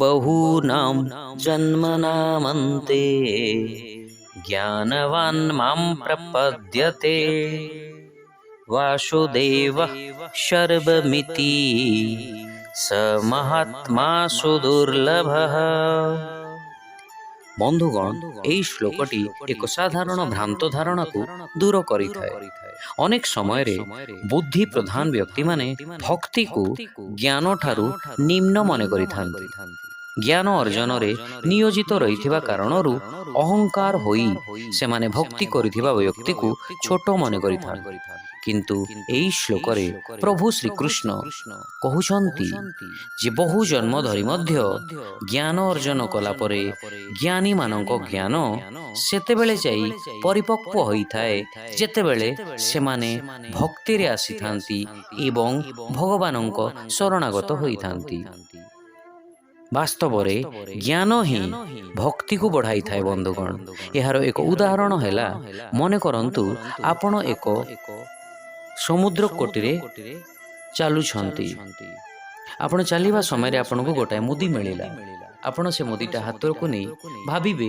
बहूनां जन्मनामन्ते ज्ञानवान् मां प्रपद्यते वासुदेवः शर्वमिति स महात्मा सुदुर्लभः। বন্ধুগণ, এই শ্লোকটি ଏକ ସାଧାରଣ ଭ୍ରାନ୍ତ ଧାରଣାକୁ ଦୂର କରିଥାଏ। ଅନେକ ସମୟରେ ବୁଦ୍ଧି ପ୍ରଧାନ ବ୍ୟକ୍ତିମାନେ ଭକ୍ତିକୁ ଜ୍ଞାନଠାରୁ ନିମ୍ନ ମନେ କରିଥାନ୍ତି। ଜ୍ଞାନ ଅର୍ଜନରେ ନିୟୋଜିତ ରହିଥିବା କାରଣରୁ ଅହଙ୍କାର ହୋଇ ସେମାନେ ଭକ୍ତି କରିଥିବା ବ୍ୟକ୍ତିକୁ ଛୋଟ ମନେ କରିଥାନ୍ତି। କିନ୍ତୁ ଏହି ଶ୍ଲୋକରେ ପ୍ରଭୁ ଶ୍ରୀକୃଷ୍ଣ କହୁଛନ୍ତି ଯେ ବହୁ ଜନ୍ମ ଧରି ମଧ୍ୟ ଜ୍ଞାନ ଅର୍ଜନ କଲା ପରେ ଜ୍ଞାନୀମାନଙ୍କ ଜ୍ଞାନ ସେତେବେଳେ ଯାଇ ପରିପକ୍ୱ ହୋଇଥାଏ ଯେତେବେଳେ ସେମାନେ ଭକ୍ତିରେ ଆସିଥାନ୍ତି ଏବଂ ଭଗବାନଙ୍କ ଶରଣାଗତ ହୋଇଥାନ୍ତି। ବାସ୍ତବରେ ଜ୍ଞାନ ହିଁ ଭକ୍ତିକୁ ବଢ଼ାଇଥାଏ। ବନ୍ଧୁଗଣ, ଏହାର ଏକ ଉଦାହରଣ ହେଲା, ମନେ କରନ୍ତୁ ଆପଣ ଏକ ସମୁଦ୍ର କୋଟିରେ ଚାଲୁଛନ୍ତି। ଆପଣ ଚାଲିବା ସମୟରେ ଆପଣଙ୍କୁ ଗୋଟାଏ ମୁଦି ମିଳିଲା। ଆପଣ ସେ ମୁଦିଟା ହାତକୁ ନେଇ ଭାବିବେ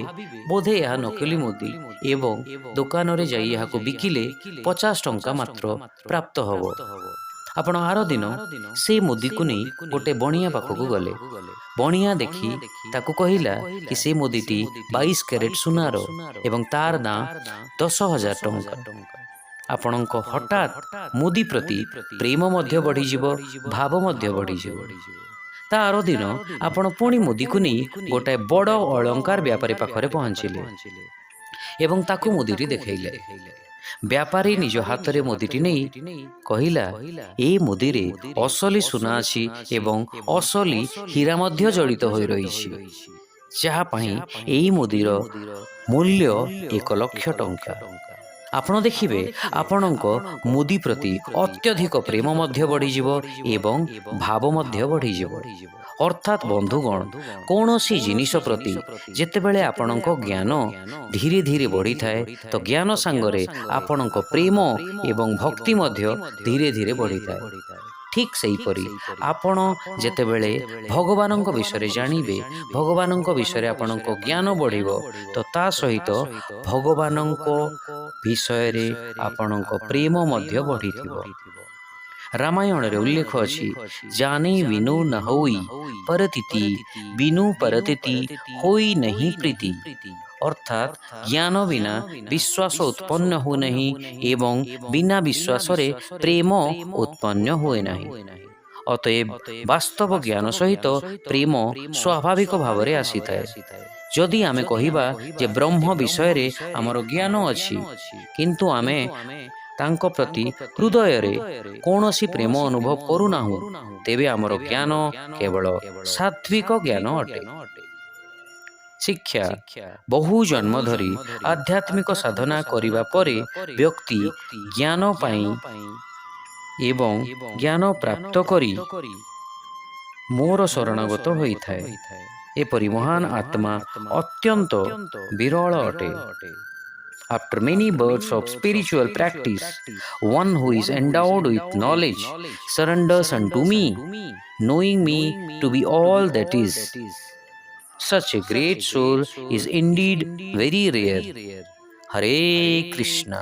ବୋଧେ ଏହା ନକଲି ମୁଦି ଏବଂ ଦୋକାନରେ ଯାଇ ଏହାକୁ ବିକିଲେ 50 ଟଙ୍କା ମାତ୍ର ପ୍ରାପ୍ତ ହେବ। ଆପଣ ଆର ଦିନ ସେ ମୁଦିକୁ ନେଇ ଗୋଟେ ବଣିଆ ପାଖକୁ ଗଲେ। ବଣିଆ ଦେଖି ତାକୁ କହିଲା କି ସେ ମୁଦିଟି 22 କ୍ୟାରେଟ୍ ସୁନାର ଏବଂ ତାର ଦାମ 10,000 ଟଙ୍କା। ଆପଣଙ୍କ ହଠାତ୍ ମୁଦି ପ୍ରତି ପ୍ରେମ ମଧ୍ୟ ବଢ଼ିଯିବ, ଭାବ ମଧ୍ୟ ବଢ଼ିଯିବ। ତା ଆର ଦିନ ଆପଣ ପୁଣି ମୁଦିକୁ ନେଇ ଗୋଟାଏ ବଡ଼ ଅଳଙ୍କାର ବ୍ୟାପାରୀ ପାଖରେ ପହଞ୍ଚିଲେ ଏବଂ ତାକୁ ମୁଦିଟି ଦେଖାଇଲେ। ବ୍ୟାପାରୀ ନିଜ ହାତରେ ମୁଦିଟି ନେଇ କହିଲା, ଏ ମୁଦିରେ ଅସଲି ସୁନା ଅଛି ଏବଂ ଅସଲି ହୀରା ମଧ୍ୟ ଜଡ଼ିତ ହୋଇ ରହିଛି, ଯାହା ପାଇଁ ଏହି ମୁଦିର ମୂଲ୍ୟ 1,00,000 ଟଙ୍କା। ଆପଣ ଦେଖିବେ ଆପଣଙ୍କ ମୁଦି ପ୍ରତି ଅତ୍ୟଧିକ ପ୍ରେମ ମଧ୍ୟ ବଢ଼ିଯିବ ଏବଂ ଭାବ ମଧ୍ୟ ବଢ଼ିଯିବ। ଅର୍ଥାତ୍ ବନ୍ଧୁଗଣ, କୌଣସି ଜିନିଷ ପ୍ରତି ଯେତେବେଳେ ଆପଣଙ୍କ ଜ୍ଞାନ ଧୀରେ ଧୀରେ ବଢ଼ିଥାଏ ତ ଜ୍ଞାନ ସାଙ୍ଗରେ ଆପଣଙ୍କ ପ୍ରେମ ଏବଂ ଭକ୍ତି ମଧ୍ୟ ଧୀରେ ଧୀରେ ବଢ଼ିଥାଏ। ଠିକ୍ ସେହିପରି ଆପଣ ଯେତେବେଳେ ଭଗବାନଙ୍କ ବିଷୟରେ ଜାଣିବେ, ଭଗବାନଙ୍କ ବିଷୟରେ ଆପଣଙ୍କ ଜ୍ଞାନ ବଢ଼ିବ, ତ ତା ସହିତ ଭଗବାନଙ୍କ ବିଷୟରେ ଆପଣଙ୍କ ପ୍ରେମ ମଧ୍ୟ ବଢ଼ିଥିବ। ରାମାୟଣରେ ଉଲ୍ଲେଖ ଅଛି, ଜାନେ ବିନୁ ନ ହୋଇ ପରତିତି, ବିନୁ ପରତିତି ହୋଇ ନାହିଁ ପ୍ରୀତି। ଅର୍ଥାତ୍ ଜ୍ଞାନ ବିନା ବିଶ୍ୱାସ ଉତ୍ପନ୍ନ ହୁଏ ନାହିଁ ଏବଂ ବିନା ବିଶ୍ୱାସରେ ପ୍ରେମ ଉତ୍ପନ୍ନ ହୁଏ ନାହିଁ। ଅତଏବ ବାସ୍ତବ ଜ୍ଞାନ ସହିତ ପ୍ରେମ ସ୍ୱାଭାବିକ ଭାବରେ ଆସିଥାଏ। ଯଦି ଆମେ କହିବା ଯେ ବ୍ରହ୍ମ ବିଷୟରେ ଆମର ଜ୍ଞାନ ଅଛି କିନ୍ତୁ ଆମେ ତାଙ୍କ ପ୍ରତି ହୃଦୟରେ କୌଣସି ପ୍ରେମ ଅନୁଭବ କରୁନାହୁଁ, ତେବେ ଆମର ଜ୍ଞାନ କେବଳ ସାତ୍ଵିକ ଜ୍ଞାନ ଅଟେ। ଶିକ୍ଷା: ବହୁ ଜନ୍ମ ଧରି ଆଧ୍ୟାତ୍ମିକ ସାଧନା କରିବା ପରେ ବ୍ୟକ୍ତି ଜ୍ଞାନ ପାଇଁ ଏବଂ ଜ୍ଞାନ ପ୍ରାପ୍ତ କରି ମୋର ଶରଣାଗତ ହୋଇଥାଏ। ଏପରି ମହାନ ଆତ୍ମା ଅତ୍ୟନ୍ତ ବିରଳ ଅଟେ। After many births of spiritual practice, one who is endowed with knowledge surrenders unto me, knowing me to be all that is. Such a great soul is indeed very rare. Hare Krishna.